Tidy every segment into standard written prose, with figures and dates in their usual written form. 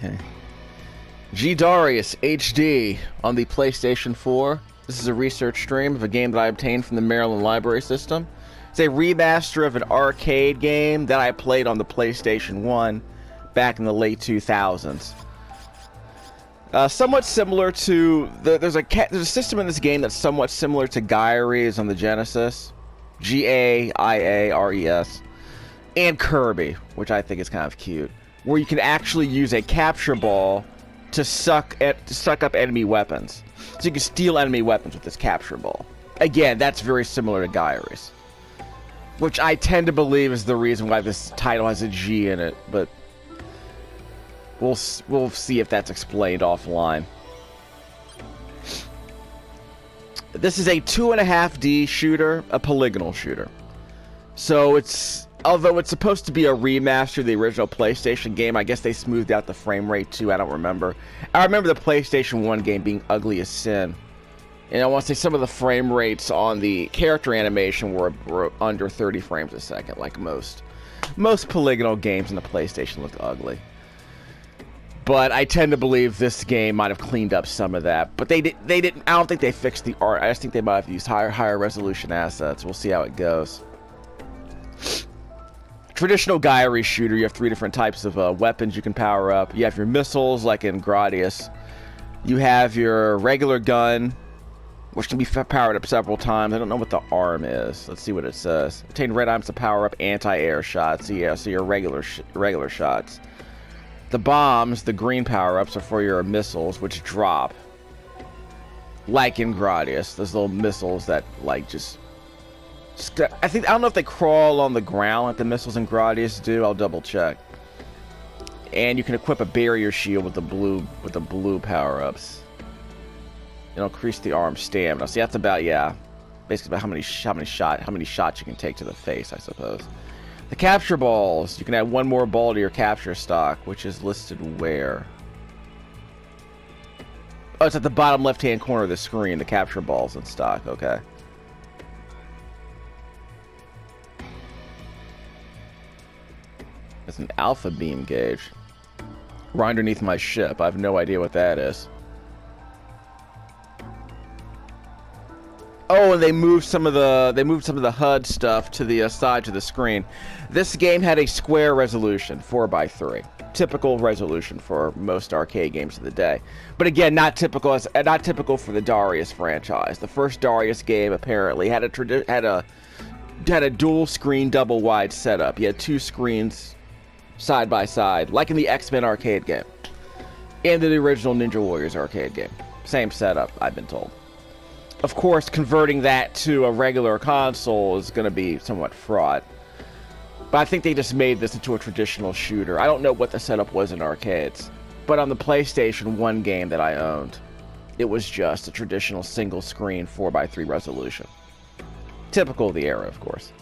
Okay. Darius HD on the PlayStation 4. This is a research stream of a game that I obtained from the Maryland Library System. It's a remaster of an arcade game that I played on the PlayStation 1 back in the late 2000s. Somewhat similar to there's a system in this game that's somewhat similar to Gaiares on the Genesis, Gaiares, and Kirby, which I think is kind of cute, where you can actually use a capture ball to suck up enemy weapons. So you can steal enemy weapons with this capture ball. Again, that's very similar to Gaiares, which I tend to believe is the reason why this title has a G in it, but we'll see if that's explained offline. This is a 2.5D shooter, a polygonal shooter. So although it's supposed to be a remaster of the original PlayStation game, I guess they smoothed out the frame rate too. I don't remember. I remember the PlayStation 1 game being ugly as sin. And I want to say some of the frame rates on the character animation were under 30 frames a second, like most polygonal games in the PlayStation looked ugly. But I tend to believe this game might have cleaned up some of that. But they didn't. I don't think they fixed the art. I just think they might have used higher resolution assets. We'll see how it goes. Traditional Gaiares shooter, you have 3 different types of weapons you can power up. You have your missiles, like in Gradius. You have your regular gun, which can be powered up several times. I don't know what the arm is. Let's see what it says. Obtain red items to power up anti-air shots. So yeah, so your regular shots. The bombs, the green power-ups, are for your missiles, which drop. Like in Gradius, those little missiles that like just I don't know if they crawl on the ground like the missiles in Gradius do. I'll double check. And you can equip a barrier shield with the blue power-ups. It'll increase the arm stamina. See, that's about basically about how many shots you can take to the face, I suppose. The capture balls. You can add 1 more ball to your capture stock, which is listed where? Oh, it's at the bottom left-hand corner of the screen. The capture balls in stock. Okay. It's an alpha beam gauge. Right underneath my ship. I have no idea what that is. Oh, and they moved some of the HUD stuff to the side of the screen. This game had a square resolution, 4:3, typical resolution for most arcade games of the day. But again, not typical for the Darius franchise. The first Darius game apparently had a dual screen double wide setup. You had 2 screens side by side, like in the X-Men arcade game, and the original Ninja Warriors arcade game. Same setup, I've been told. Of course, converting that to a regular console is going to be somewhat fraught. But I think they just made this into a traditional shooter. I don't know what the setup was in arcades. But on the PlayStation 1 game that I owned, it was just a traditional single-screen 4:3 resolution. Typical of the era, of course.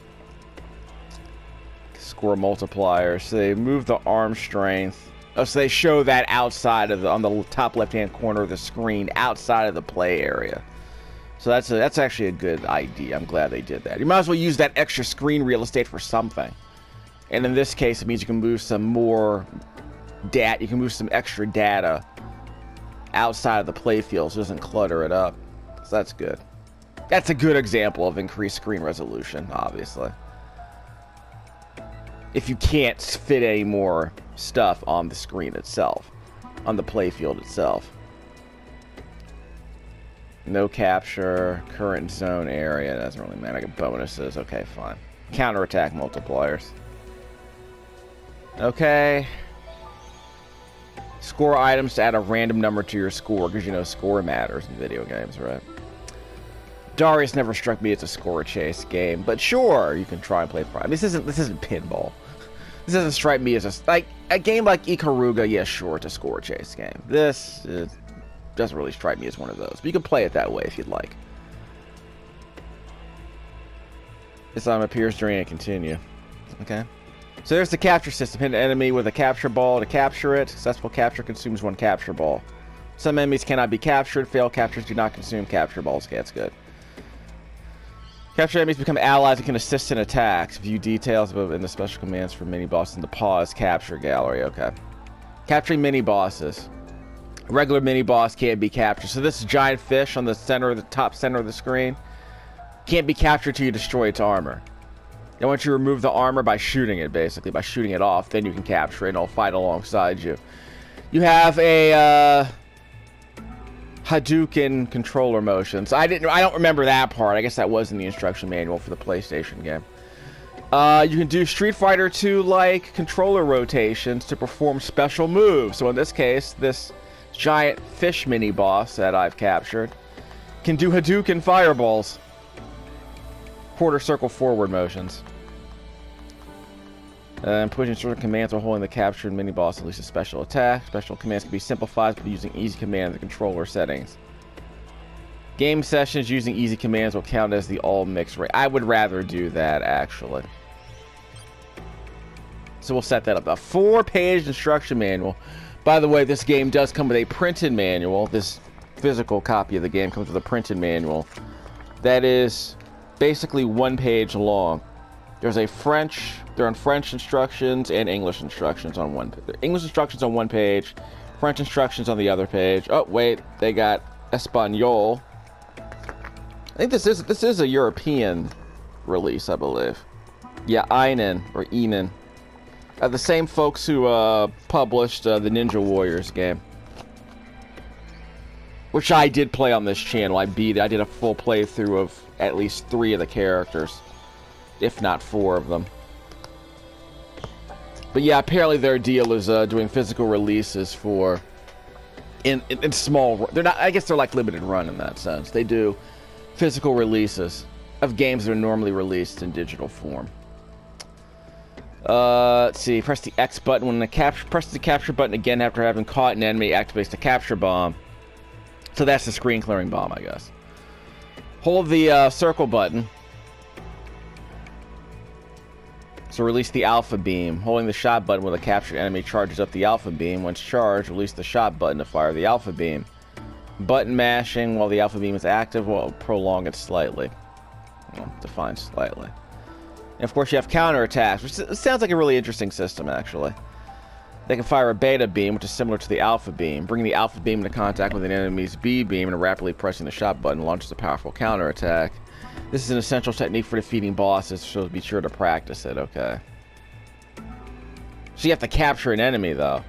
Score multipliers. So they move the arm strength. Oh, so they show that outside of on the top left-hand corner of the screen, outside of the play area. So that's actually a good idea. I'm glad they did that. You might as well use that extra screen real estate for something. And in this case, it means you can move some more data. You can move some extra data outside of the playfield, so it doesn't clutter it up. So that's good. That's a good example of increased screen resolution, obviously. If you can't fit any more stuff on the screen itself, on the playfield itself. No capture, current zone area, doesn't really matter. I get bonuses, okay, fine. Counterattack multipliers. Okay. Score items to add a random number to your score, because you know score matters in video games, right? Darius never struck me as a score chase game, but sure, you can try and play Prime. This isn't pinball. This doesn't strike me as a game like Ikaruga, yeah, sure, it's a score chase game. This doesn't really strike me as one of those, but you can play it that way if you'd like. This item appears during a continue. Okay. So there's the capture system. Hit an enemy with a capture ball to capture it. Successful capture consumes 1 capture ball. Some enemies cannot be captured. Failed captures do not consume capture balls. Okay, that's good. Capture enemies become allies and can assist in attacks. View details above in the special commands for mini-boss in the pause capture gallery. Okay. Capturing mini bosses. A regular mini boss can't be captured. So this giant fish on the center of the top center of the screen can't be captured till you destroy its armor. And once you remove the armor by shooting it, basically, by shooting it off, then you can capture it and it'll fight alongside you. You have a Hadouken controller motions. I don't remember that part. I guess that was in the instruction manual for the PlayStation game. You can do Street Fighter 2 like controller rotations to perform special moves. So in this case, this giant fish mini boss that I've captured can do Hadouken fireballs. Quarter circle forward motions. And pushing certain commands while holding the captured mini boss releases special attack. Special commands can be simplified by using easy command in the controller settings. Game sessions using easy commands will count as the all mix rate. I would rather do that, actually. So we'll set that up. A 4-page instruction manual. By the way, this game does come with a printed manual. This physical copy of the game comes with a printed manual. That is basically 1 page long. There are French instructions and English instructions on one. English instructions on 1 page, French instructions on the other page. Oh wait, they got Espanol. I think this is a European release, I believe. Yeah, Einen. The same folks who published the Ninja Warriors game, which I did play on this channel. I beat it. I did a full playthrough of at least 3 of the characters, if not 4 of them. But yeah, apparently their deal is doing physical releases for in small. They're not. I guess they're like limited run in that sense. They do physical releases of games that are normally released in digital form. Let's see. Press the X button when press the capture button again after having caught an enemy. Activates the capture bomb. So that's the screen clearing bomb, I guess. Hold the circle button. So release the alpha beam. Holding the shot button when the captured enemy charges up the alpha beam. Once charged, release the shot button to fire the alpha beam. Button mashing while the alpha beam is active will prolong it slightly. Well, define slightly. And of course you have counterattacks, which sounds like a really interesting system, actually. They can fire a beta beam, which is similar to the alpha beam. Bring the alpha beam into contact with an enemy's B beam and rapidly pressing the shot button launches a powerful counterattack. This is an essential technique for defeating bosses, so be sure to practice it, okay. So you have to capture an enemy, though.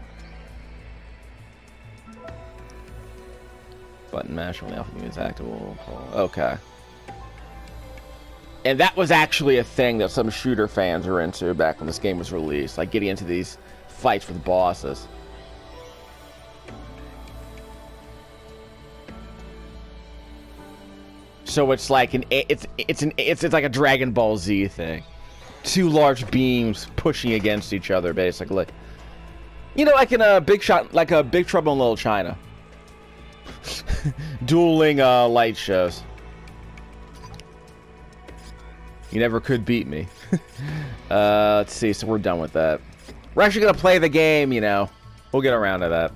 Button mash when the alpha beam is active. Okay. And that was actually a thing that some shooter fans were into back when this game was released, like getting into these fights with bosses. So it's like it's like a Dragon Ball Z thing. 2 large beams pushing against each other, basically. You know, like in a Big Trouble in Little China. Dueling light shows. You never could beat me. Let's see. So we're done with that. We're actually gonna play the game. You know, we'll get around to that.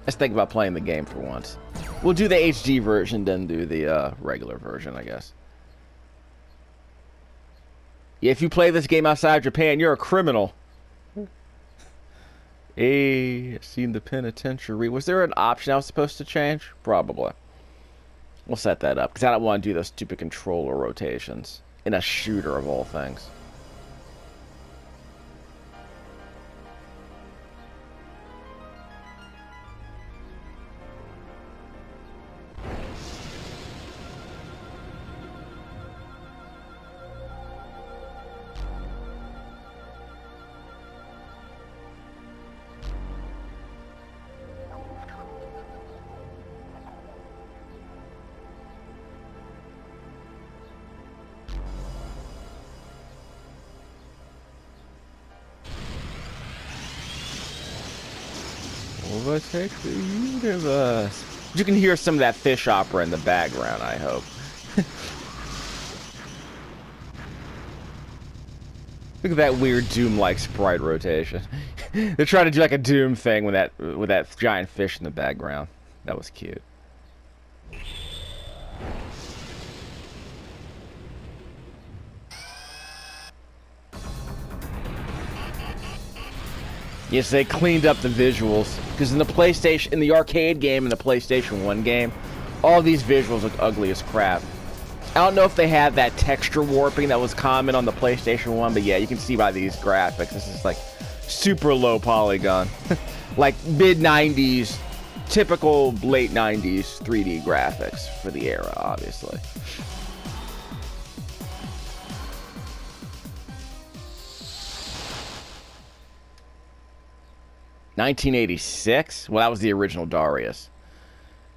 Let's think about playing the game for once. We'll do the HD version, then do the regular version, I guess. Yeah, if you play this game outside Japan, you're a criminal. Hey, seen the penitentiary. Was there an option I was supposed to change? Probably. We'll set that up, because I don't want to do those stupid controller rotations in a shooter of all things. Overtake the universe. You can hear some of that fish opera in the background, I hope. Look at that weird Doom-like sprite rotation. They're trying to do like a Doom thing with that giant fish in the background. That was cute. Yes, they cleaned up the visuals. Because in the PlayStation, in the arcade game and the PlayStation 1 game, all these visuals look ugly as crap. I don't know if they had that texture warping that was common on the PlayStation 1, but yeah, you can see by these graphics. This is like super low polygon. Like mid-90s, typical late 90s 3D graphics for the era, obviously. $1986? Well, that was the original Darius.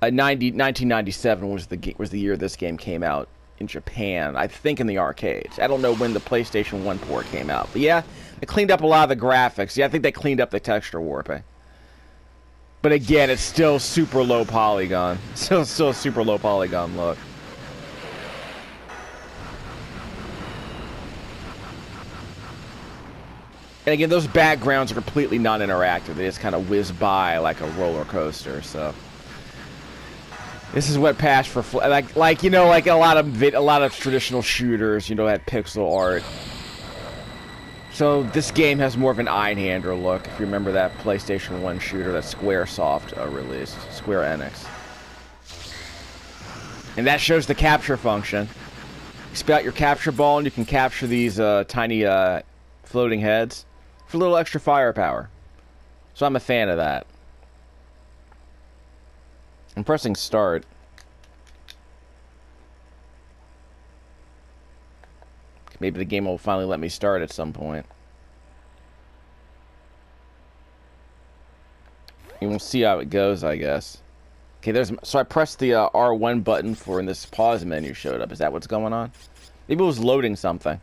1997 was the year this game came out in Japan. I think in the arcades. I don't know when the PlayStation 1 port came out. But yeah, they cleaned up a lot of the graphics. Yeah, I think they cleaned up the texture warping. But again, it's still super low polygon. Still super low polygon look. And again, those backgrounds are completely non-interactive. They just kind of whiz by like a roller coaster. So this is what passed for like you know, like a lot of traditional shooters, you know, had pixel art. So this game has more of an Einhander look. If you remember that PlayStation 1 shooter that Squaresoft released, Square Enix. And that shows the capture function. You spit out your capture ball and you can capture these tiny floating heads for a little extra firepower. So I'm a fan of that. I'm pressing start. Maybe the game will finally let me start at some point. And we'll see how it goes, I guess. Okay, so I pressed the R1 button for when this pause menu showed up. Is that what's going on? Maybe it was loading something.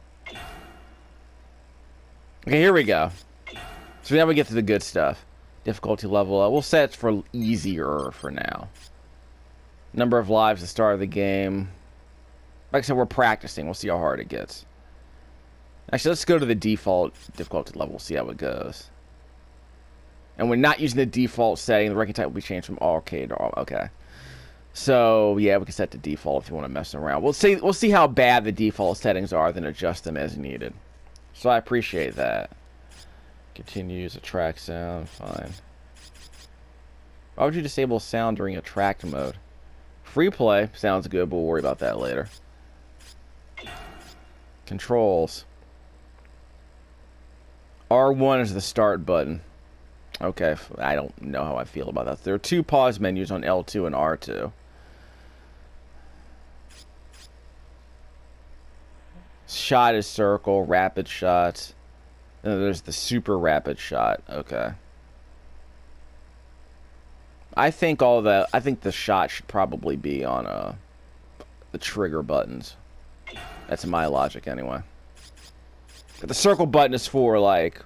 Okay, here we go. So now we get to the good stuff. Difficulty level, we'll set it for easier for now. Number of lives at the start of the game. Like I said, we're practicing. We'll see how hard it gets. Actually, let's go to the default difficulty level, see how it goes. And we're not using the default setting. The ranking type will be changed from arcade to all. Okay. So, yeah, we can set the default if you want to mess around. We'll see how bad the default settings are, then adjust them as needed. So I appreciate that. Continue use a track sound. Fine. Why would you disable sound during a tracked mode? Free play sounds good, but we'll worry about that later. Controls. R1 is the start button. Okay, I don't know how I feel about that. There are two pause menus on L2 and R2. Shot is circle, rapid shots. And then there's the super rapid shot. Okay. I think the shot should probably be on the trigger buttons. That's my logic anyway. The circle button is for like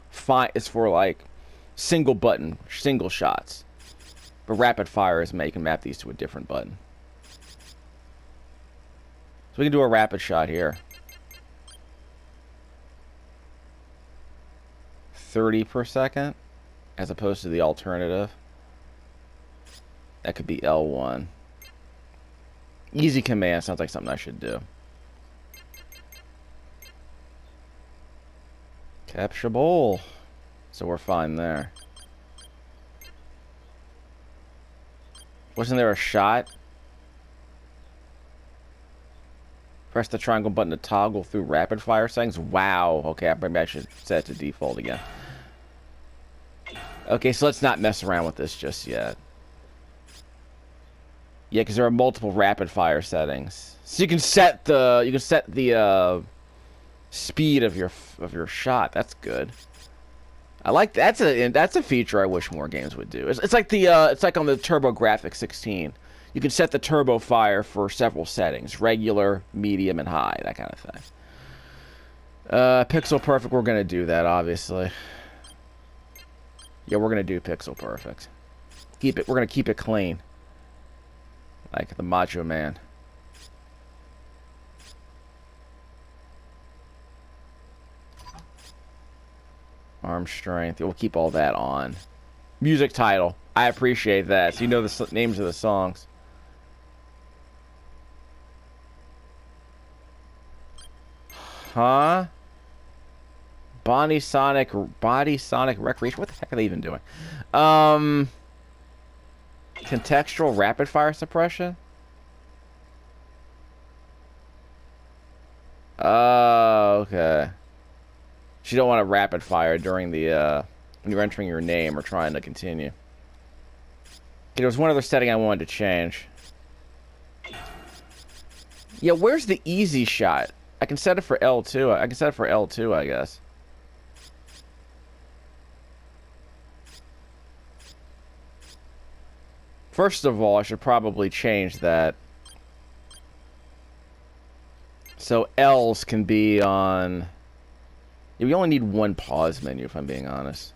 single button, single shots. But rapid fire is you can map these to a different button. So we can do a rapid shot here. 30 per second, as opposed to the alternative. That could be L1. Easy command sounds like something I should do. Capturable. So we're fine there. Wasn't there a shot? Press the triangle button to toggle through rapid fire settings. Wow. Okay, maybe I should set it to default again. Okay, so let's not mess around with this just yet. Yeah, because there are multiple rapid fire settings. So you can set the speed of your shot. That's good. I like that's a feature I wish more games would do. It's like on the TurboGrafx-16. You can set the turbo fire for several settings: regular, medium, and high. That kind of thing. Pixel perfect. We're gonna do that, obviously. Yeah, we're gonna do pixel perfect. We're gonna keep it clean, like the Macho Man. Arm strength. We'll keep all that on. Music title. I appreciate that. So you know the names of the songs. Huh? Body Sonic Recreation. What the heck are they even doing? Contextual rapid fire suppression. Oh, okay. So you don't want to rapid fire during the when you're entering your name or trying to continue. There was one other setting I wanted to change. Yeah, where's the easy shot? I can set it for L2. I can set it for L2, I guess. First of all, I should probably change that. So L's can be on... Yeah, we only need one pause menu, if I'm being honest.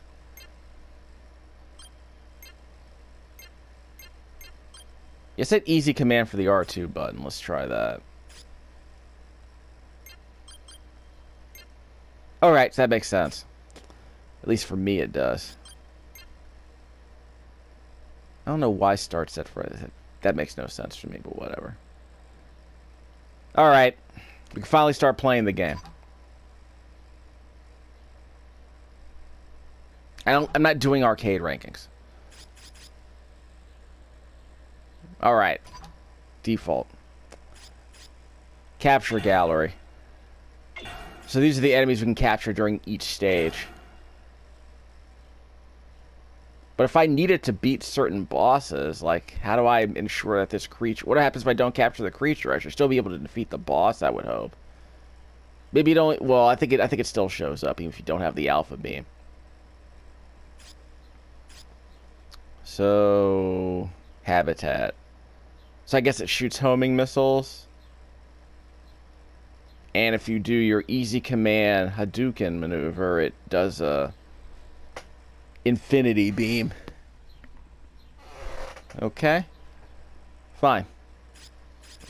You said easy command for the R2 button. Let's try that. Alright, so that makes sense. At least for me it does. I don't know why start set for it. That makes no sense to me, but whatever. Alright. We can finally start playing the game. I'm not doing arcade rankings. Alright. Default. Capture gallery. So these are the enemies we can capture during each stage. But if I needed to beat certain bosses, like, how do I ensure that this creature... What happens if I don't capture the creature? I should still be able to defeat the boss, I would hope. Maybe you don't... Well, I think it still shows up, even if you don't have the alpha beam. So... Habitat. So I guess it shoots homing missiles. And if you do your easy command Hadouken maneuver, it does a... infinity beam. Okay. Fine.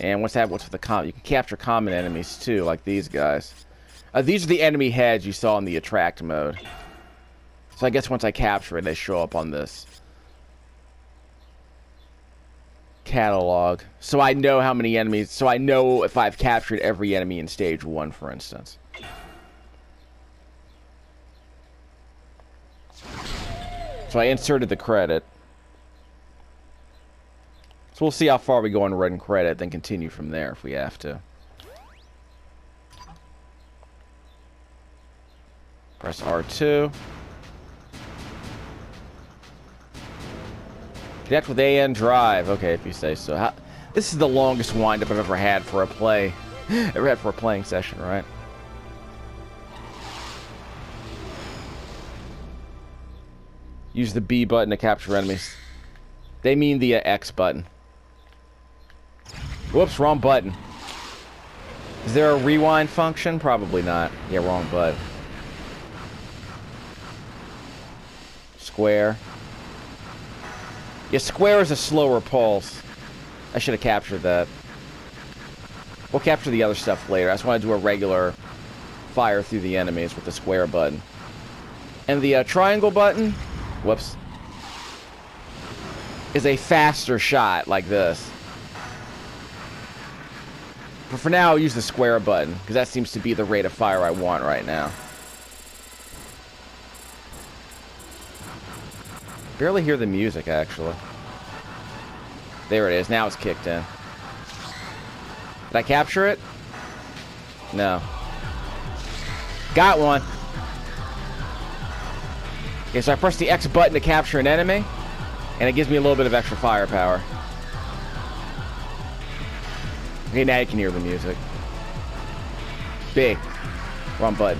And what's with the you can capture common enemies too, like these guys. These are the enemy heads you saw in the attract mode. So I guess once I capture it, they show up on this catalog. So I know how many enemies, so I know if I've captured every enemy in stage 1, for instance. So I inserted the credit. So we'll see how far we go on run credit, then continue from there if we have to. Press R2. Connect with AN Drive. Okay, if you say so. This is the longest windup I've ever had for a playing session, right? Use the B button to capture enemies. They mean the X button. Whoops, wrong button. Is there a rewind function? Probably not. Yeah, wrong button. Square. Yeah, square is a slower pulse. I should have captured that. We'll capture the other stuff later. I just want to do a regular fire through the enemies with the square button. And the triangle button... Whoops. Is a faster shot like this. But for now, I'll use the square button, because that seems to be the rate of fire I want right now. Barely hear the music, actually. There it is. Now it's kicked in. Did I capture it? No. Got one. Okay, so I press the X button to capture an enemy, and it gives me a little bit of extra firepower. Okay, now you can hear the music. B. Wrong button.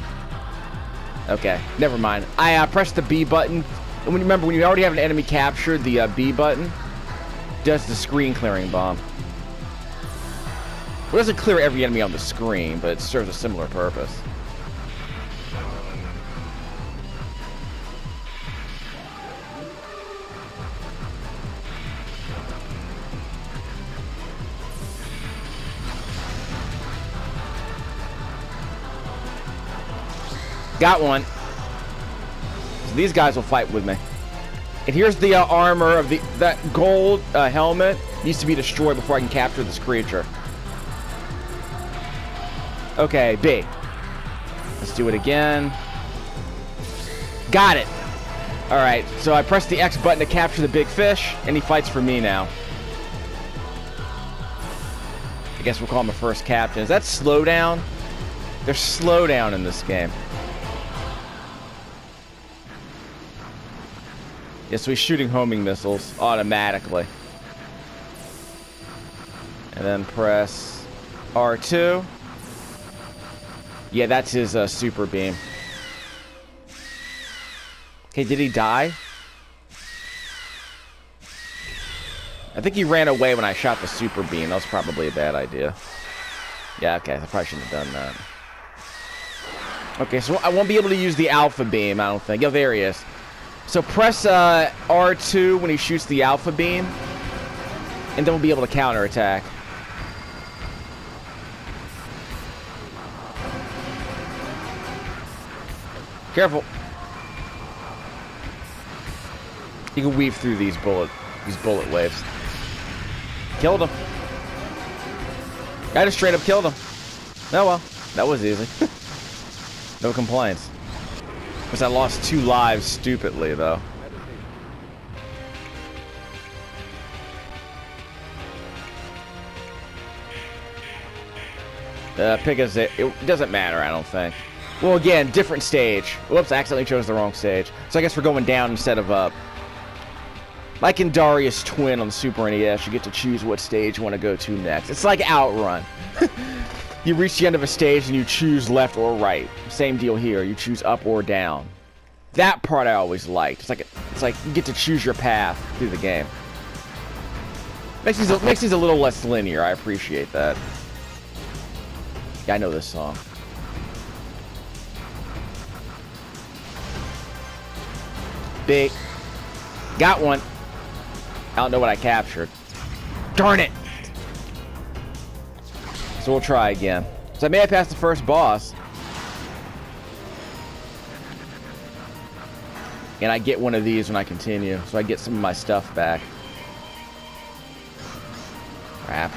Okay, never mind. I pressed the B button, and remember, when you already have an enemy captured, the B button does the screen clearing bomb. Well, it doesn't clear every enemy on the screen, but it serves a similar purpose. Got one. So these guys will fight with me. And here's the armor of that gold helmet. Needs to be destroyed before I can capture this creature. Okay, B. Let's do it again. Got it. All right, so I press the X button to capture the big fish, and he fights for me now. I guess we'll call him a first captain. Is that slowdown? There's slowdown in this game. Yeah, so he's shooting homing missiles automatically. And then press R2. Yeah, that's his super beam. Okay, did he die? I think he ran away when I shot the super beam. That was probably a bad idea. Yeah, okay, I probably shouldn't have done that. Okay, so I won't be able to use the alpha beam, I don't think. Oh, there he is. So press R2 when he shoots the alpha beam, and then we'll be able to counterattack. Careful. You can weave through these bullet waves. Killed him. I just straight up killed him. Oh well, that was easy. No complaints. Because I lost 2 lives stupidly, though. Pick a zip. It doesn't matter, I don't think. Well, again, different stage. Whoops, I accidentally chose the wrong stage. So I guess we're going down instead of up. Like in Darius Twin on the Super NES, you get to choose what stage you want to go to next. It's like Outrun. You reach the end of a stage and you choose left or right. Same deal here. You choose up or down. That part I always liked. It's like you get to choose your path through the game. Makes these a little less linear. I appreciate that. Yeah, I know this song. Big. Got one. I don't know what I captured. Darn it! So we'll try again. So I may have passed the first boss. And I get one of these when I continue. So I get some of my stuff back. Crap.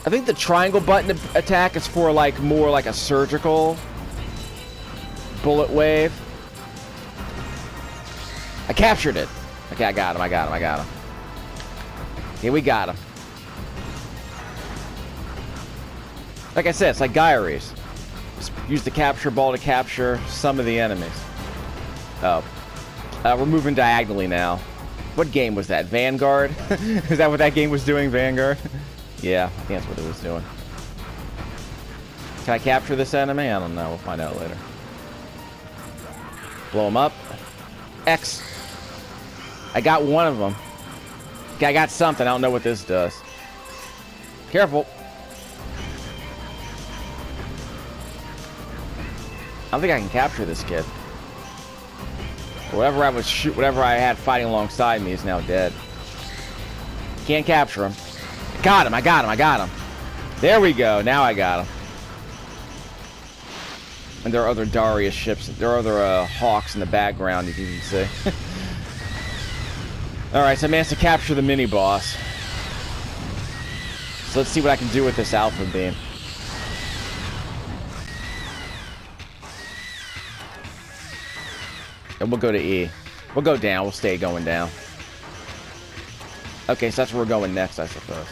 I think the triangle button attack is for more like a surgical bullet wave. I captured it. Okay, I got him. Okay, we got him. Like I said, it's like Gaiares. Just use the capture ball to capture some of the enemies. Oh. We're moving diagonally now. What game was that? Vanguard? Is that what that game was doing, Vanguard? Yeah, I think that's what it was doing. Can I capture this enemy? I don't know. We'll find out later. Blow him up. X. I got one of them. Okay, I got something. I don't know what this does. Careful. I don't think I can capture this kid. Whatever I had fighting alongside me is now dead. Can't capture him. I got him. There we go. Now I got him. And there are other Darius ships. There are other hawks in the background, you can see. Alright, so I managed to capture the mini-boss. So let's see what I can do with this alpha beam. And we'll go to E. We'll go down. We'll stay going down. Okay, so that's where we're going next, I suppose.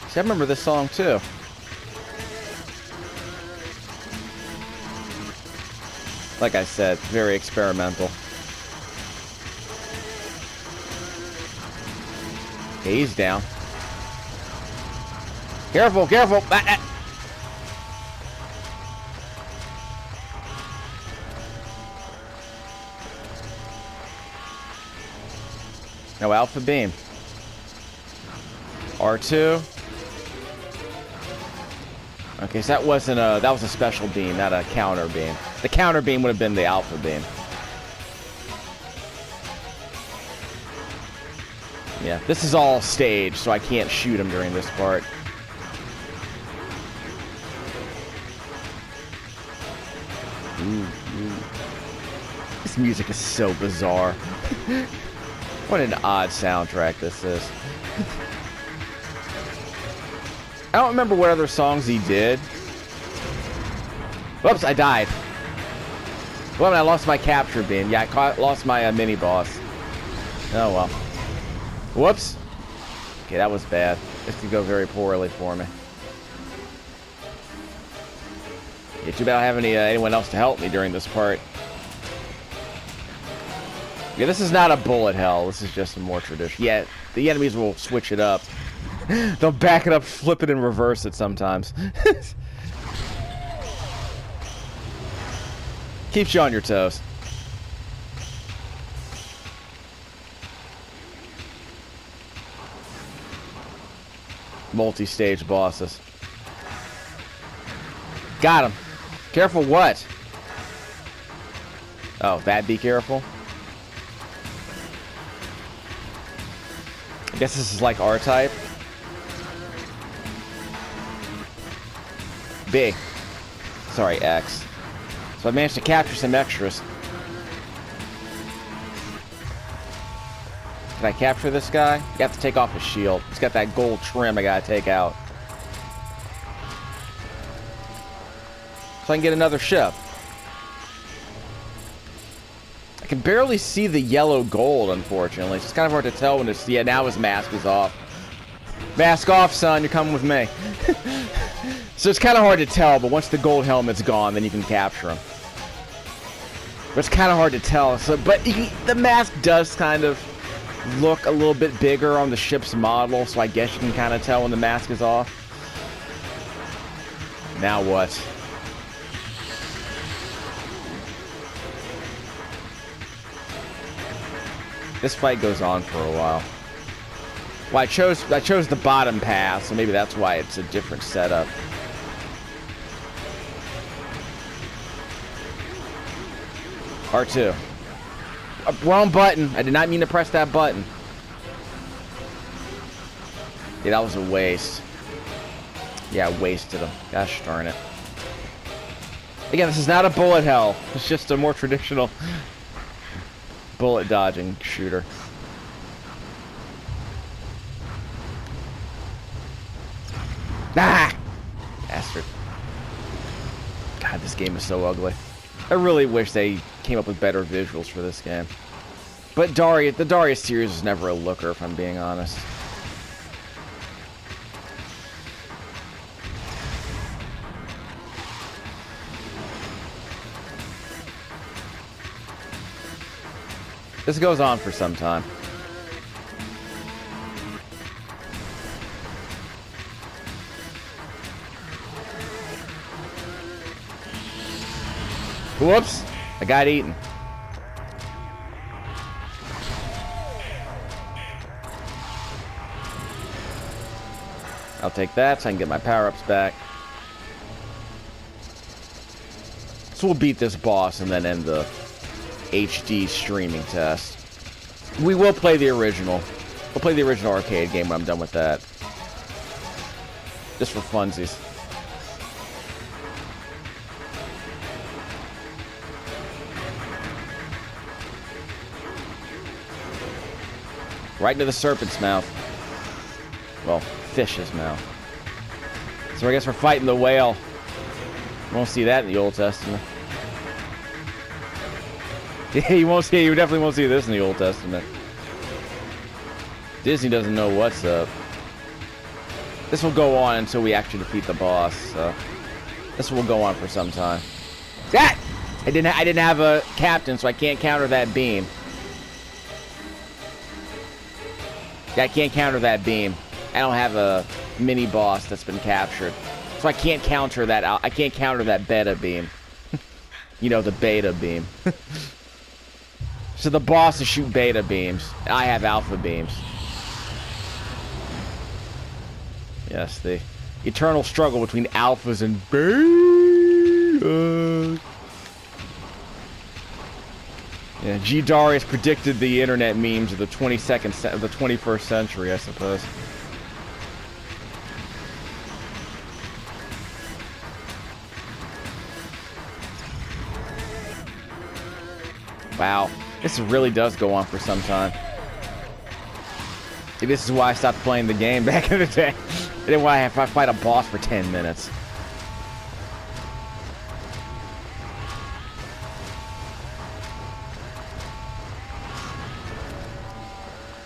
See, I remember this song, too. Like I said, very experimental. Okay, he's down. Careful, careful! No alpha beam. R2. Okay, so that wasn't a... That was a special beam, not a counter beam. The counter beam would have been the alpha beam. Yeah, this is all staged, so I can't shoot him during this part. Ooh. This music is so bizarre. What an odd soundtrack this is. I don't remember what other songs he did. Whoops, I died. Well, I lost my capture beam. Yeah, I lost my mini boss. Oh well. Whoops. Okay, that was bad. This could go very poorly for me. Yeah, too bad I don't have anyone else to help me during this part. Yeah, this is not a bullet hell. This is just a more traditional. Yeah, the enemies will switch it up. They'll back it up, flip it, and reverse it sometimes. Keeps you on your toes. Multi-stage bosses. Got him. Careful what? Oh, that be careful? I guess this is like R-type. B. Sorry, X. So I managed to capture some extras. Can I capture this guy? You have to take off his shield. He's got that gold trim I gotta take out. So I can get another ship. I can barely see the yellow gold, unfortunately. It's kind of hard to tell when it's... Yeah, now his mask is off. Mask off, son. You're coming with me. So it's kind of hard to tell, but once the gold helmet's gone, then you can capture him. But it's kind of hard to tell. So, but the mask does kind of look a little bit bigger on the ship's model, so I guess you can kind of tell when the mask is off. Now what? This fight goes on for a while. Well, I chose the bottom path, so maybe that's why it's a different setup. R2. Wrong button. I did not mean to press that button. Yeah, that was a waste. Yeah, I wasted him. Gosh darn it. Again, this is not a bullet hell. It's just a more traditional bullet dodging shooter. Ah! Bastard. God, this game is so ugly. I really wish they came up with better visuals for this game. But Darius, the Darius series is never a looker, if I'm being honest. This goes on for some time. Whoops! I got eaten. I'll take that so I can get my power-ups back. So we'll beat this boss and then end the HD streaming test. We will play the original. We'll play the original arcade game when I'm done with that. Just for funsies. Right into the serpent's mouth. Well, fish's mouth. So I guess we're fighting the whale. You won't see that in the Old Testament. Yeah, you definitely won't see this in the Old Testament. Disney doesn't know what's up. This will go on until we actually defeat the boss, so this will go on for some time. Ah! I didn't have a captain, so I can't counter that beam. Yeah, I can't counter that beam. I don't have a mini boss that's been captured, so I can't counter that. I can't counter that beta beam. You know, the beta beam. So the bosses shoot beta beams. I have alpha beams. Yes, the eternal struggle between alphas and betas. Yeah, G. Darius predicted the internet memes of the 21st century, I suppose. Wow, this really does go on for some time. This is why I stopped playing the game back in the day. I didn't want to have to fight a boss for 10 minutes.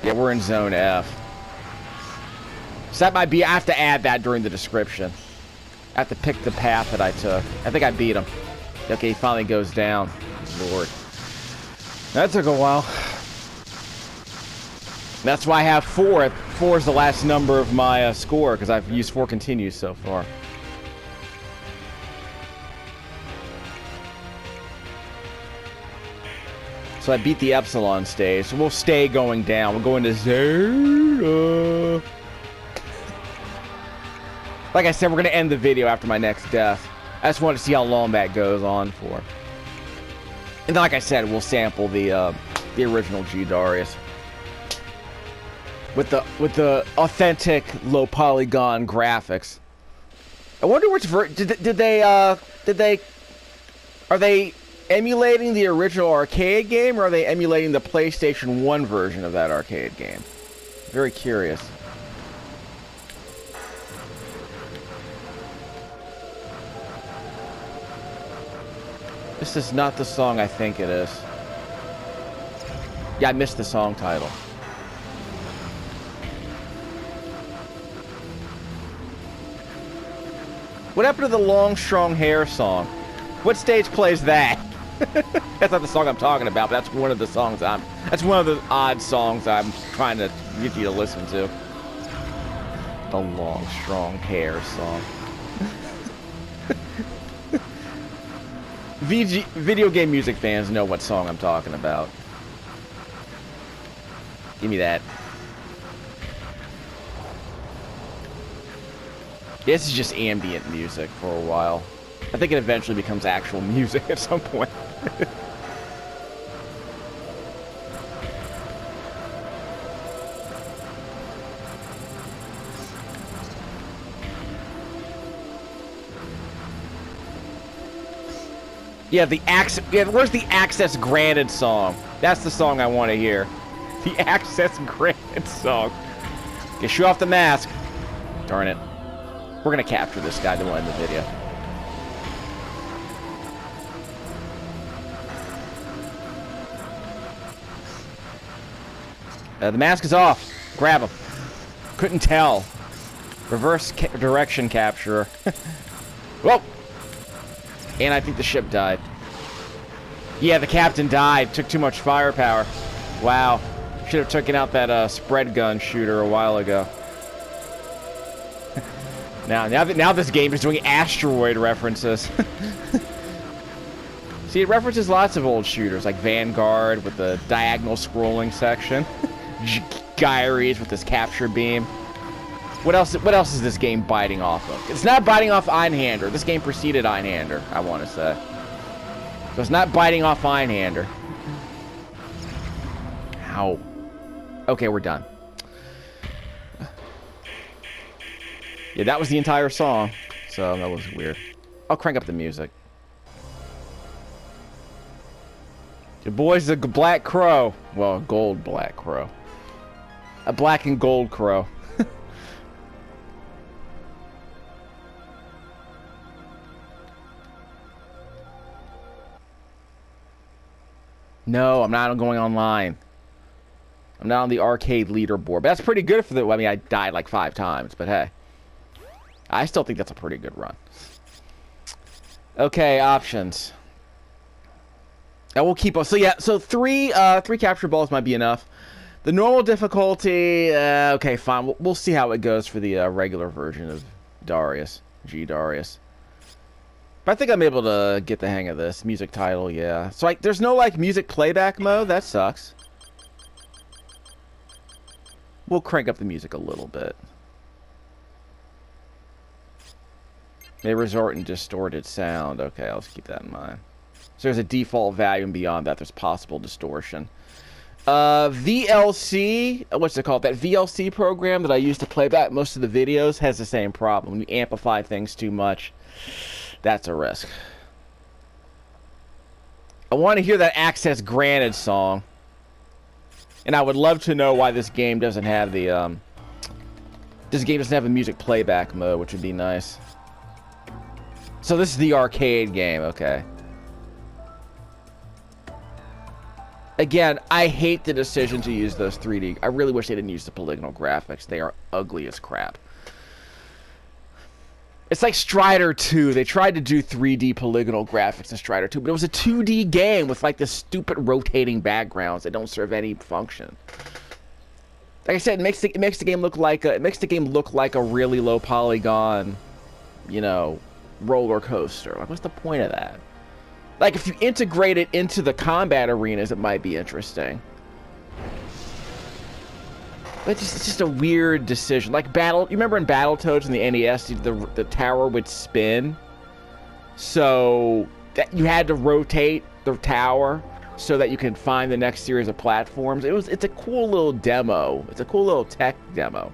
Yeah, we're in Zone F. So that might be... I have to add that during the description. I have to pick the path that I took. I think I beat him. Okay, he finally goes down. Lord. That took a while. That's why I have 4. 4 is the last number of my score, because I've used 4 continues so far. So I beat the Epsilon stage, so we'll stay going down. We'll go into Zelda. Like I said, we're going to end the video after my next death. I just want to see how long that goes on for. And like I said, we'll sample the original Gaiares. With the authentic low polygon graphics. I wonder which are they emulating the original arcade game, or are they emulating the PlayStation 1 version of that arcade game? Very curious. This is not the song I think it is. Yeah, I missed the song title. What happened to the long, strong hair song? What stage plays that? That's not the song I'm talking about, but that's one of the songs that's one of the odd songs I'm trying to get you to listen to. The long, strong hair song. Video game music fans know what song I'm talking about. Give me that. This is just ambient music for a while. I think it eventually becomes actual music at some point. Yeah, where's the Access Granted song? That's the song I want to hear. The Access Granted song. Okay, show off the mask. Darn it. We're gonna capture this guy, then we'll end the video. The mask is off. Grab him. Couldn't tell. Reverse direction capture. Whoa! And I think the ship died. Yeah, the captain died. Took too much firepower. Wow. Should have taken out that spread gun shooter a while ago. Now this game is doing asteroid references. See, it references lots of old shooters, like Vanguard with the diagonal scrolling section. Gaires with this capture beam. What else is this game biting off of? It's not biting off Einhander. This game preceded Einhander, I want to say. So it's not biting off Einhander. Ow. Okay, we're done. Yeah, that was the entire song. So that was weird. I'll crank up the music. Your boy's the Black Crow. Well, a gold Black Crow. A black and gold crow. No, I'm not going online. I'm not on the arcade leaderboard. But that's pretty good for the... I mean, I died like 5 times, but hey. I still think that's a pretty good run. Okay, options. And we'll keep... So yeah, so three capture balls might be enough. The normal difficulty... okay, fine. We'll see how it goes for the regular version of Darius. Gaiares. But I think I'm able to get the hang of this. Music title, yeah. So, like, there's no, like, music playback mode. That sucks. We'll crank up the music a little bit. May resort in distorted sound. Okay, I'll just keep that in mind. So there's a default value, and beyond that, there's possible distortion. VLC, what's it called? That VLC program that I use to play back most of the videos has the same problem. When you amplify things too much, that's a risk. I want to hear that Access Granted song. And I would love to know why this game doesn't have the This game doesn't have a music playback mode, which would be nice. So this is the arcade game, okay. Again, I hate the decision to use those 3D. I really wish they didn't use the polygonal graphics. They are ugly as crap. It's like Strider 2. They tried to do 3D polygonal graphics in Strider 2, but it was a 2D game with like this stupid rotating backgrounds that don't serve any function. Like I said, it makes the game look like a really low polygon, you know, roller coaster. Like, what's the point of that? Like, if you integrate it into the combat arenas, it might be interesting. But it's just a weird decision. Like you remember in Battletoads in the NES, the tower would spin, so that you had to rotate the tower so that you can find the next series of platforms. It's a cool little demo. It's a cool little tech demo.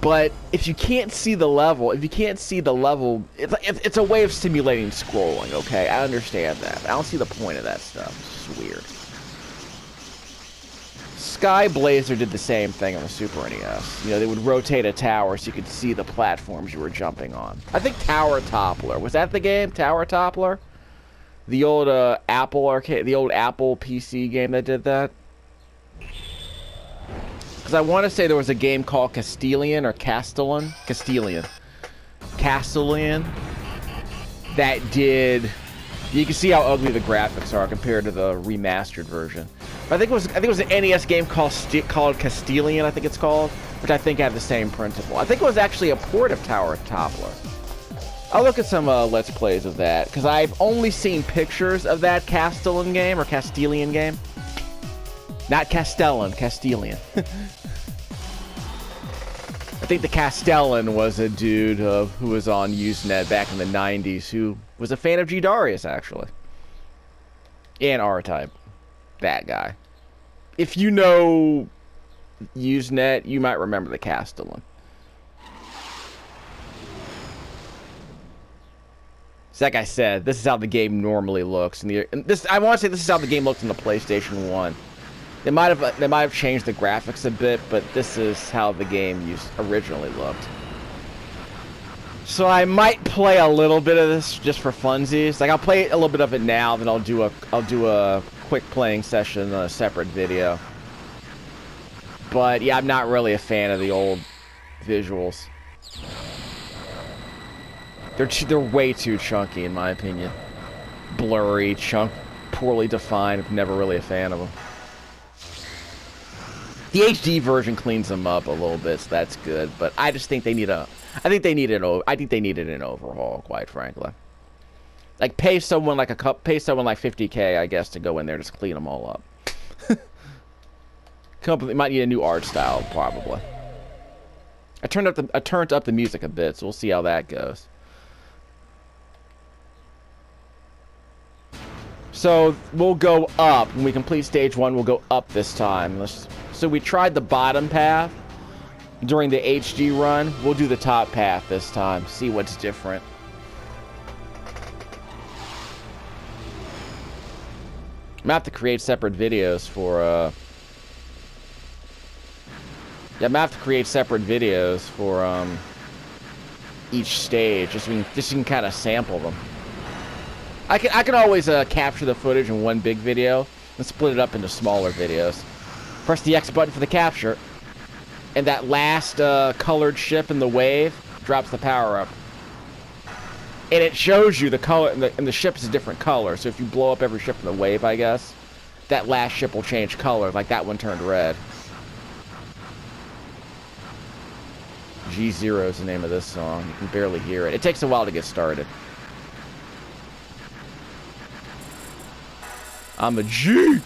But if you can't see the level, it's a way of simulating scrolling, okay? I understand that. I don't see the point of that stuff. It's just weird. Sky Blazer did the same thing on the Super NES. You know, they would rotate a tower so you could see the platforms you were jumping on. I think Tower Toppler. Was that the game? Tower Toppler? The old Apple arcade, the old Apple PC game that did that? Because I want to say there was a game called Castellan or Castellan that did. You can see how ugly the graphics are compared to the remastered version. But I think it was an NES game called Castellan, I think it's called, which I think had the same principle. I think it was actually a port of Tower Toppler. I'll look at some Let's Plays of that, because I've only seen pictures of that Castellan game, or Castellan game. Not Castellan, Castellan. I think the Castellan was a dude who was on Usenet back in the 90s who was a fan of Darius, actually. And R-Type. That guy. If you know Usenet, you might remember the Castellan. So like I said, this is how the game normally looks. I want to say this is how the game looked in the PlayStation 1. They might have changed the graphics a bit, but this is how the game originally looked. So I might play a little bit of this just for funsies. Like, I'll play a little bit of it now, then I'll do a quick playing session on a separate video. But yeah, I'm not really a fan of the old visuals. They're way too chunky in my opinion. Blurry, poorly defined. I'm never really a fan of them. The HD version cleans them up a little bit, so that's good. But I just think they need an overhaul, quite frankly. Like, pay someone like $50K, I guess, to go in there and just clean them all up. Company might need a new art style, probably. I turned up the music a bit, so we'll see how that goes. So we'll go up when we complete stage 1. We'll go up this time. So we tried the bottom path during the HD run. We'll do the top path this time. See what's different. I'm gonna have to create separate videos for yeah, I'm gonna have to create separate videos for each stage, just so you can kind of sample them. I can always capture the footage in one big video and split it up into smaller videos. Press the X button for the capture, and that last colored ship in the wave drops the power up. And it shows you the color, and the ship is a different color. So if you blow up every ship in the wave, I guess, that last ship will change color. Like that one turned red. G0 is the name of this song. You can barely hear it. It takes a while to get started. I'm a G.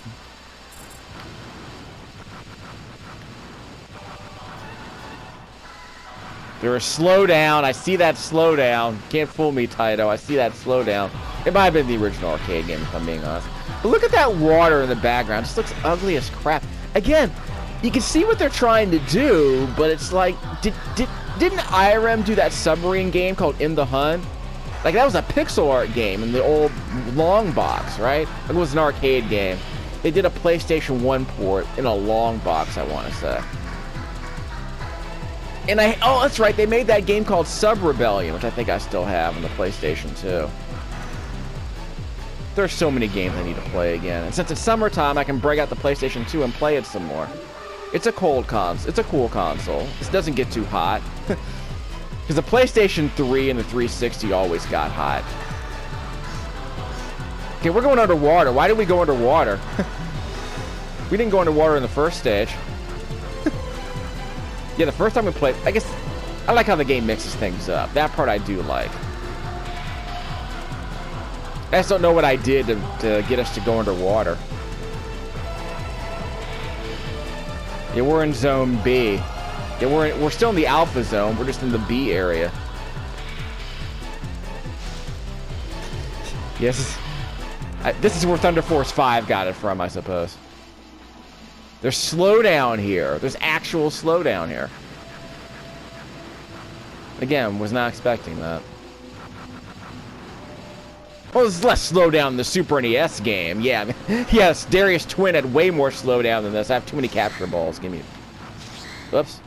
There's a slowdown. I see that slowdown. Can't fool me, Taito. I see that slowdown. It might have been the original arcade game, if I'm being honest. But look at that water in the background. It just looks ugly as crap. Again, you can see what they're trying to do, but it's like, didn't IRM do that submarine game called In the Hun? Like, that was a pixel art game in the old long box, right? It was an arcade game. They did a PlayStation 1 port in a long box, I want to say. And oh, that's right, they made that game called Sub Rebellion, which I think I still have on the PlayStation 2. There's so many games I need to play again. And since it's summertime, I can break out the PlayStation 2 and play it some more. It's a cold console. It's a cool console. This doesn't get too hot. Because the PlayStation 3 and the 360 always got hot. Okay, we're going underwater. Why did we go underwater? We didn't go underwater in the first stage. Yeah, the first time we played, I guess, I like how the game mixes things up. That part I do like. I just don't know what I did to get us to go underwater. Yeah, we're in Zone B. Yeah, we're still in the Alpha Zone. We're just in the B area. Yes, this is where Thunder Force 5 got it from, I suppose. There's slowdown here. There's actual slowdown here. Again, was not expecting that. Well, there's less slowdown in the Super NES game. Yeah, yes, Darius Twin had way more slowdown than this. I have too many capture balls. Give me... Whoops.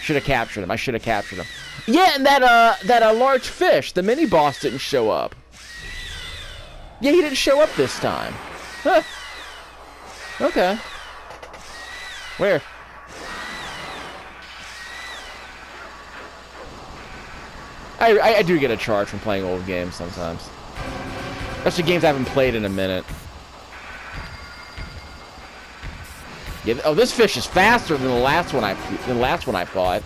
Should have captured him. I should have captured him. Yeah, and that large fish, the mini boss, didn't show up. Yeah, he didn't show up this time. Huh. Okay. Where? I do get a charge from playing old games sometimes. Especially games I haven't played in a minute. Yeah, oh, this fish is faster than the last one I fought.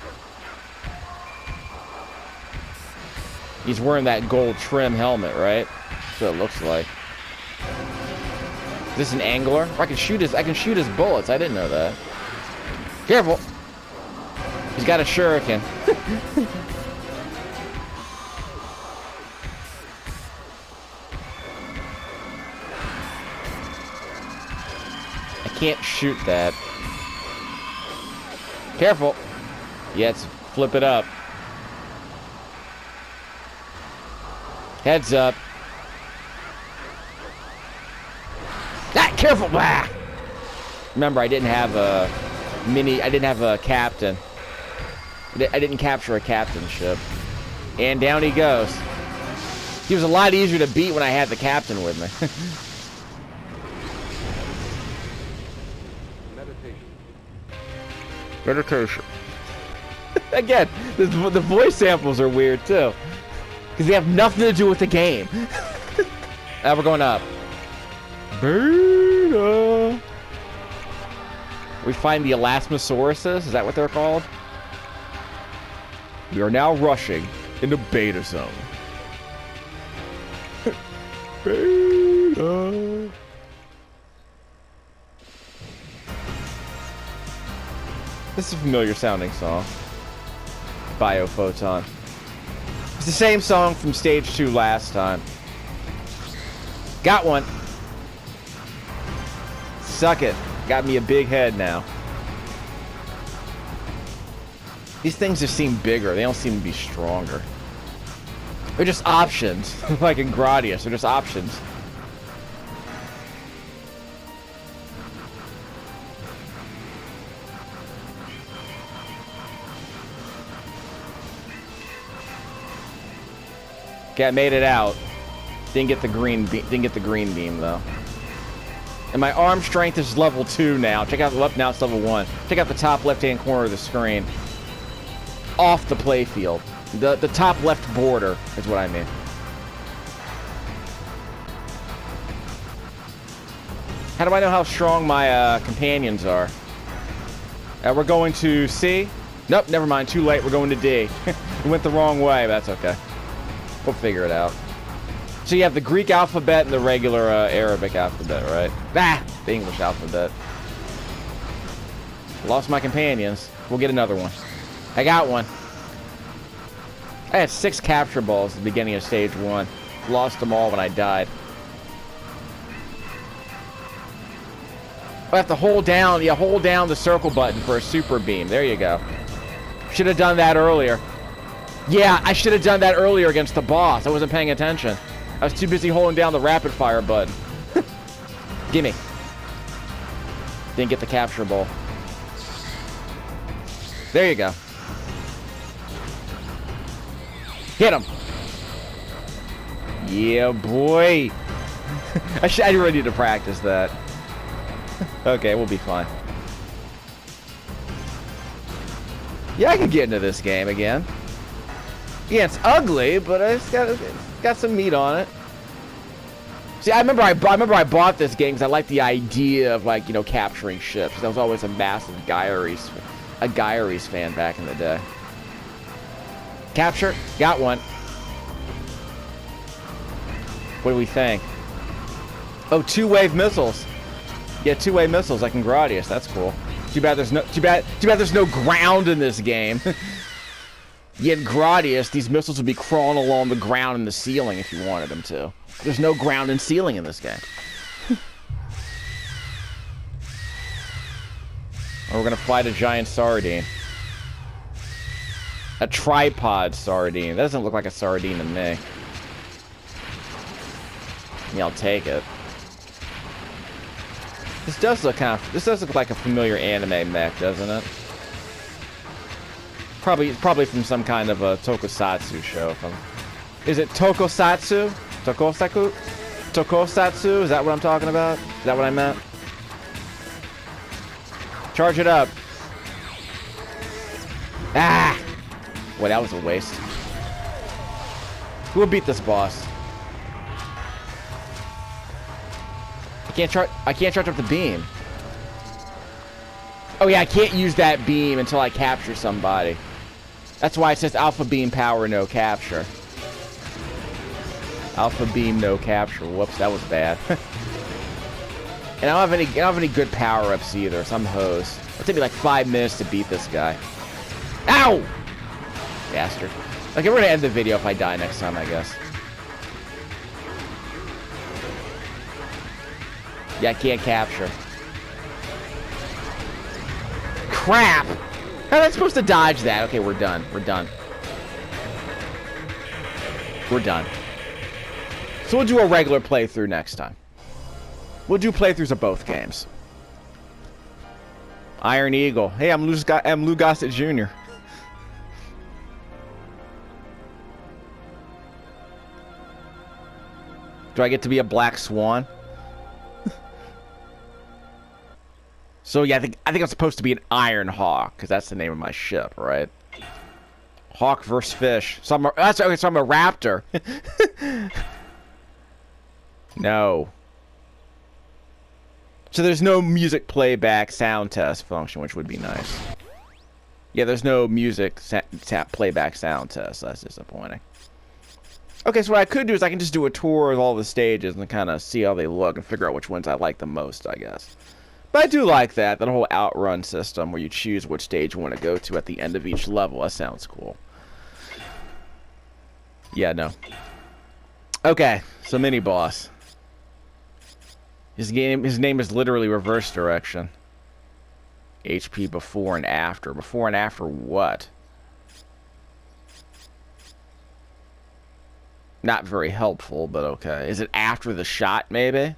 He's wearing that gold trim helmet, right? That's what it looks like. Is this an angler? I can shoot his bullets. I didn't know that. Careful. He's got a shuriken. I can't shoot that. Careful. Yeah, let's flip it up. Heads up. Ah, careful! Ah! Remember, I didn't have a mini. I didn't have a captain. I didn't capture a captainship. And down he goes. He was a lot easier to beat when I had the captain with me. Meditation. Again, the voice samples are weird too. Because they have nothing to do with the game. We're going up. Beta. We find the Elasmosauruses. Is that what they're called? We are now rushing into Beta Zone. Beta. This is a familiar sounding song. Biophoton. It's the same song from stage 2 last time. Got one. Suck it. Got me a big head now. These things just seem bigger. They don't seem to be stronger. They're just options. Like in Gradius, they're just options. Okay, I made it out. Didn't get the green beam though. And my arm strength is level 2 now. Check out the left, now it's level 1. Check out the top left-hand corner of the screen. Off the playfield. The top left border is what I mean. How do I know how strong my companions are? We're going to C. Nope, never mind. Too late. We're going to D. We went the wrong way, but that's okay. We'll figure it out. So you have the Greek alphabet and the regular Arabic alphabet, right? Ah, the English alphabet. Lost my companions. We'll get another one. I got one. I had 6 capture balls at the beginning of stage 1. Lost them all when I died. I have to hold down the circle button for a super beam. There you go. Should have done that earlier. Yeah, I should have done that earlier against the boss. I wasn't paying attention. I was too busy holding down the rapid fire button. Gimme. Didn't get the capture ball. There you go. Hit him. Yeah, boy. I really need to practice that. Okay, we'll be fine. Yeah, I can get into this game again. Yeah, it's ugly, but it's got some meat on it. See, I remember I bought this game because I liked the idea of, like, you know, capturing ships. I was always a massive Gaiares fan back in the day. Capture, got one. What do we think? Oh, two-wave missiles. Yeah, two-way missiles like in Gradius. That's cool. Too bad there's no ground in this game. Yet in Gradius, these missiles would be crawling along the ground and the ceiling if you wanted them to. There's no ground and ceiling in this game. We're gonna fight a giant sardine. A tripod sardine. That doesn't look like a sardine to me. Yeah, I'll take it. This does look like a familiar anime mech, doesn't it? Probably from some kind of a tokusatsu show. Is it tokusatsu? Tokusatsu? Is that what I'm talking about? Is that what I meant? Charge it up. Ah! Boy, that was a waste. Who will beat this boss? I can't charge up the beam. Oh yeah, I can't use that beam until I capture somebody. That's why it says alpha beam power, no capture. Alpha beam, no capture. Whoops, that was bad. And I don't have any good power-ups either, so I'm hosed. It'll take me like 5 minutes to beat this guy. Ow! Bastard. Okay, we're gonna end the video if I die next time, I guess. Yeah, I can't capture. Crap! How am I supposed to dodge that? Okay, we're done. We're done. We're done. So we'll do a regular playthrough next time. We'll do playthroughs of both games. Iron Eagle. Hey, I'm Lou Gossett Jr. Do I get to be a black swan? So yeah, I think I'm supposed to be an Iron Hawk because that's the name of my ship, right? Hawk versus fish. So I'm a raptor. No. So there's no music playback sound test function, which would be nice. Yeah, there's no music playback sound test. That's disappointing. Okay, so what I could do is I can just do a tour of all the stages and kind of see how they look and figure out which ones I like the most, I guess. But I do like that whole outrun system where you choose which stage you want to go to at the end of each level. That sounds cool. Yeah, no. Okay, so mini boss. His name is literally reverse direction. HP before and after. Before and after what? Not very helpful, but okay. Is it after the shot, maybe?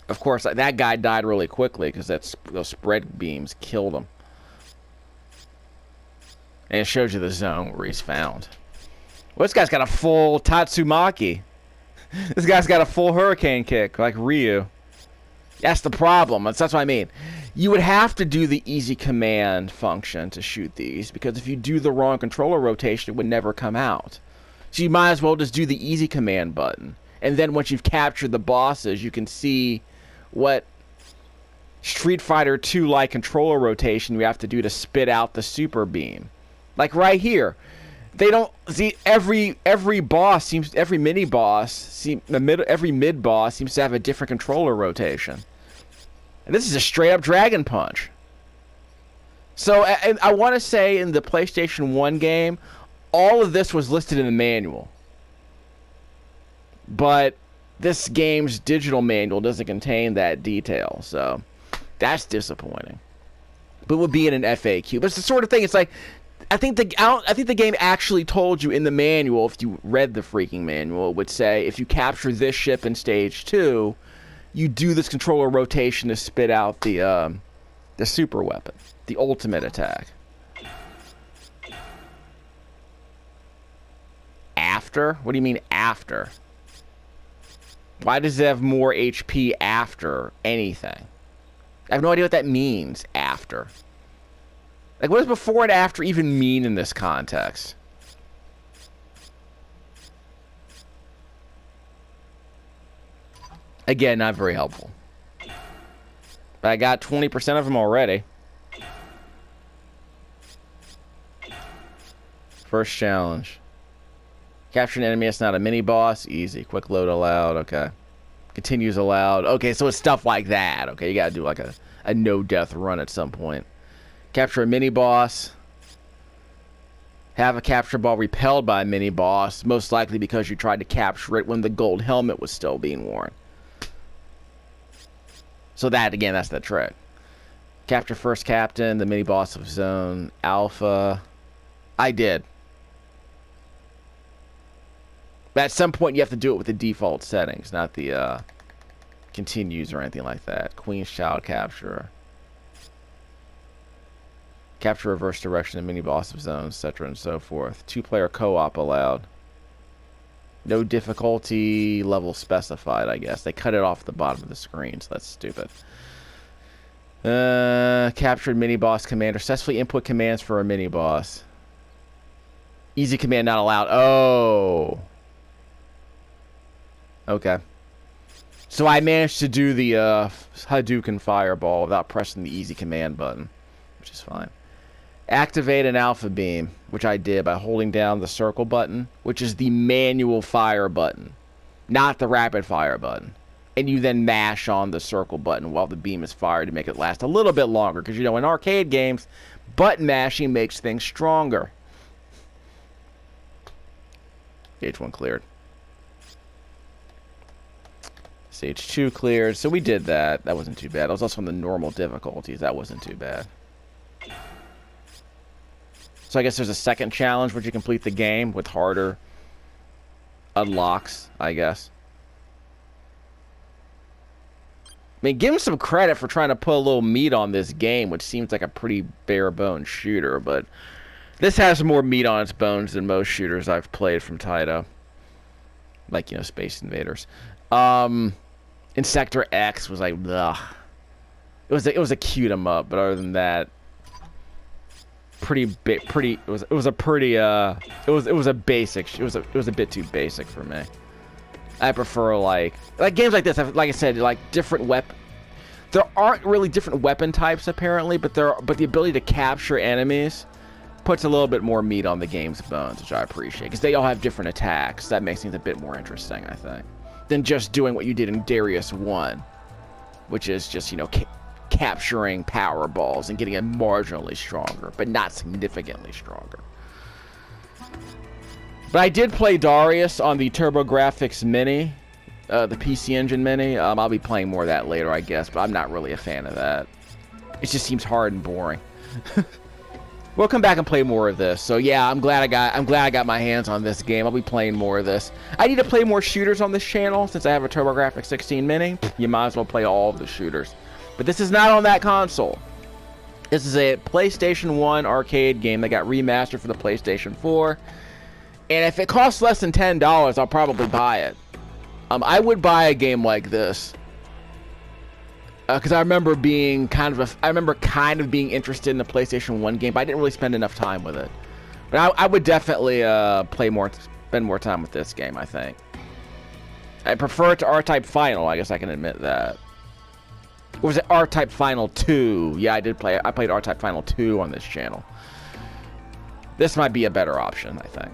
Of course, that guy died really quickly because those spread beams killed him. And it shows you the zone where he's found. Well, this guy's got a full Tatsumaki. This guy's got a full hurricane kick, like Ryu. That's the problem. That's what I mean. You would have to do the easy command function to shoot these, because if you do the wrong controller rotation, it would never come out. So you might as well just do the easy command button. And then once you've captured the bosses, you can see what Street Fighter 2-like controller rotation you have to do to spit out the super beam. Like right here. They don't see every mini boss seems to have a different controller rotation. And this is a straight up Dragon Punch. So I want to say in the PlayStation 1 game, all of this was listed in the manual. But this game's digital manual doesn't contain that detail, so that's disappointing. But it would be in an FAQ. But it's the sort of thing. It's like I think the game actually told you in the manual, if you read the freaking manual, it would say if you capture this ship in stage 2, you do this controller rotation to spit out the super weapon, the ultimate attack. after? What do you mean after? Why does it have more HP after anything? I have no idea what that means, after. Like, what does before and after even mean in this context? Again, not very helpful. But I got 20% of them already. First challenge. Capture an enemy that's not a mini-boss. Easy. Quick load allowed. Okay. Continues allowed. Okay, so it's stuff like that. Okay, you gotta do like a no-death run at some point. Capture a mini-boss. Have a capture ball repelled by a mini-boss. Most likely because you tried to capture it when the gold helmet was still being worn. So that, again, that's the trick. Capture first captain, the mini-boss of zone alpha. I did. But at some point, you have to do it with the default settings, not the continues or anything like that. Queen's Child Capturer. Capture reverse direction, the mini-boss of zones, etc. and so forth. 2-player co-op allowed. No difficulty level specified, I guess. They cut it off at the bottom of the screen, so that's stupid. Captured mini-boss commander. Successfully input commands for a mini-boss. Easy command not allowed. Oh. Okay. So I managed to do the Hadouken fireball without pressing the easy command button, which is fine. Activate an alpha beam, which I did by holding down the circle button, which is the manual fire button, not the rapid fire button. And you then mash on the circle button while the beam is fired to make it last a little bit longer. Because, you know, in arcade games, button mashing makes things stronger. Stage 1 cleared. Stage 2 cleared. So we did that. That wasn't too bad. I was also on the normal difficulties. That wasn't too bad. So I guess there's a second challenge where you complete the game with harder unlocks, I guess. I mean, give him some credit for trying to put a little meat on this game, which seems like a pretty bare-bones shooter, but this has more meat on its bones than most shooters I've played from Taito. Like, you know, Space Invaders. In Sector X was like, ugh. It was a cute 'em up, but other than that, it was a bit too basic for me. I prefer like games like this. Like I said, like different There aren't really different weapon types apparently, but the ability to capture enemies puts a little bit more meat on the game's bones, which I appreciate because they all have different attacks. That makes things a bit more interesting, I think, than just doing what you did in Darius 1, which is just, you know, capturing power balls and getting it marginally stronger, but not significantly stronger. But I did play Darius on the TurboGrafx Mini, the PC Engine Mini. I'll be playing more of that later, I guess, but I'm not really a fan of that. It just seems hard and boring. We'll come back and play more of this. So yeah, I'm glad I got my hands on this game. I'll be playing more of this. I need to play more shooters on this channel since I have a TurboGrafx-16 Mini. You might as well play all of the shooters. But this is not on that console. This is a PlayStation 1 arcade game that got remastered for the PlayStation 4. And if it costs less than $10, I'll probably buy it. I would buy a game like this. Because I remember being kind of being interested in the PlayStation 1 game, but I didn't really spend enough time with it. But I would definitely spend more time with this game, I think. I prefer it to R-Type Final, I guess I can admit that. Or was it R-Type Final 2? Yeah, I played R-Type Final 2 on this channel. This might be a better option, I think.